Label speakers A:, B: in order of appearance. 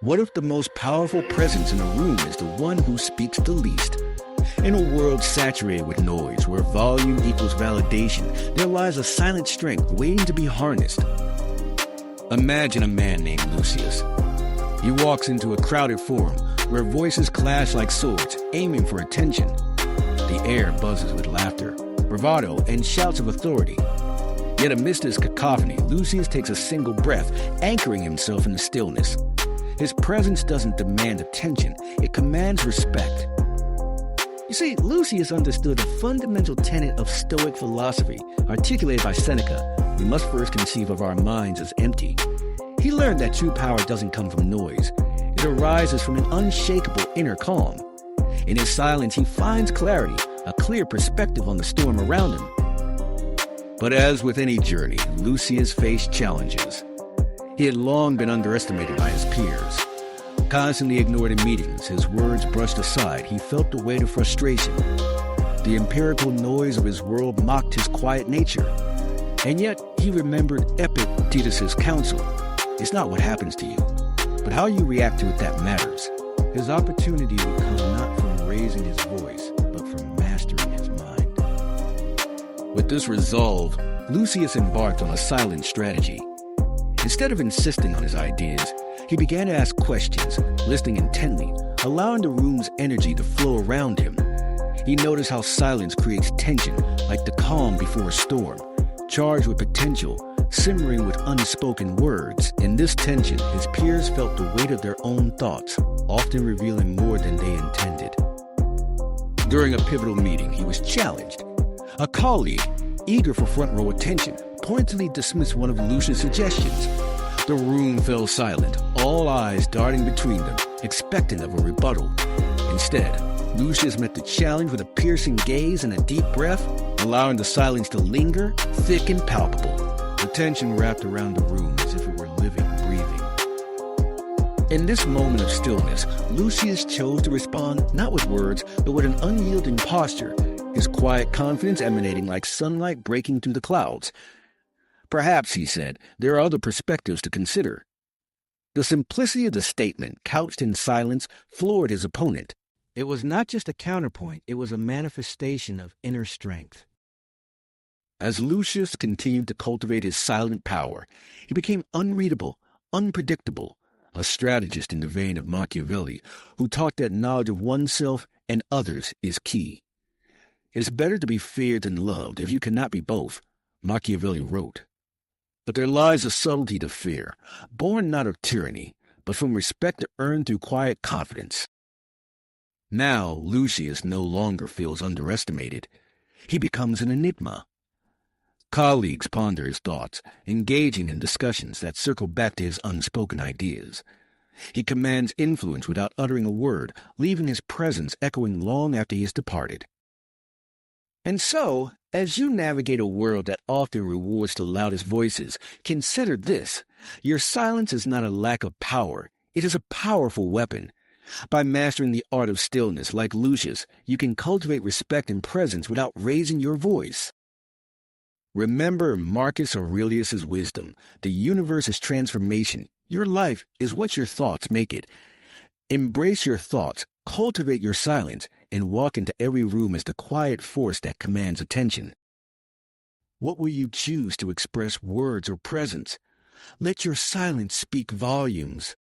A: What if the most powerful presence in a room is the one who speaks the least? In a world saturated with noise, where volume equals validation, there lies a silent strength waiting to be harnessed. Imagine a man named Lucius. He walks into a crowded forum where voices clash like swords, aiming for attention. The air buzzes with laughter, bravado, and shouts of authority. Yet amidst this cacophony, Lucius takes a single breath, anchoring himself in the stillness. His presence doesn't demand attention, it commands respect. You see, Lucius understood a fundamental tenet of Stoic philosophy, articulated by Seneca: we must first conceive of our minds as empty. He learned that true power doesn't come from noise. It arises from an unshakable inner calm. In his silence, he finds clarity, a clear perspective on the storm around him. But as with any journey, Lucius faced challenges. He had long been underestimated by his peers. Constantly ignored in meetings, his words brushed aside, he felt the weight of frustration. The empirical noise of his world mocked his quiet nature. And yet, he remembered Epictetus's counsel. It's not what happens to you, but how you react to it that matters. His opportunity would come not from raising his voice, but from mastering his mind. With this resolve, Lucius embarked on a silent strategy. Instead of insisting on his ideas, he began to ask questions, listening intently, allowing the room's energy to flow around him. He noticed how silence creates tension, like the calm before a storm, charged with potential, simmering with unspoken words. In this tension, his peers felt the weight of their own thoughts, often revealing more than they intended. During a pivotal meeting, he was challenged. A colleague, eager for front-row attention, pointedly dismissed one of Lucius' suggestions. The room fell silent, all eyes darting between them, expectant of a rebuttal. Instead, Lucius met the challenge with a piercing gaze and a deep breath, allowing the silence to linger, thick and palpable. The tension wrapped around the room as if it were living, breathing. In this moment of stillness, Lucius chose to respond not with words, but with an unyielding posture, his quiet confidence emanating like sunlight breaking through the clouds. Perhaps, he said, there are other perspectives to consider. The simplicity of the statement, couched in silence, floored his opponent. It was not just a counterpoint, it was a manifestation of inner strength. As Lucius continued to cultivate his silent power, he became unreadable, unpredictable, a strategist in the vein of Machiavelli, who taught that knowledge of oneself and others is key. It is better to be feared than loved if you cannot be both, Machiavelli wrote. But there lies a subtlety to fear, born not of tyranny, but from respect earned through quiet confidence. Now Lucius no longer feels underestimated. He becomes an enigma. Colleagues ponder his thoughts, engaging in discussions that circle back to his unspoken ideas. He commands influence without uttering a word, leaving his presence echoing long after he has departed. And so, as you navigate a world that often rewards the loudest voices, consider this. Your silence is not a lack of power. It is a powerful weapon. By mastering the art of stillness, like Lucius, you can cultivate respect and presence without raising your voice. Remember Marcus Aurelius' wisdom. The universe is transformation. Your life is what your thoughts make it. Embrace your thoughts, cultivate your silence, and walk into every room as the quiet force that commands attention. What will you choose to express words or presence? Let your silence speak volumes.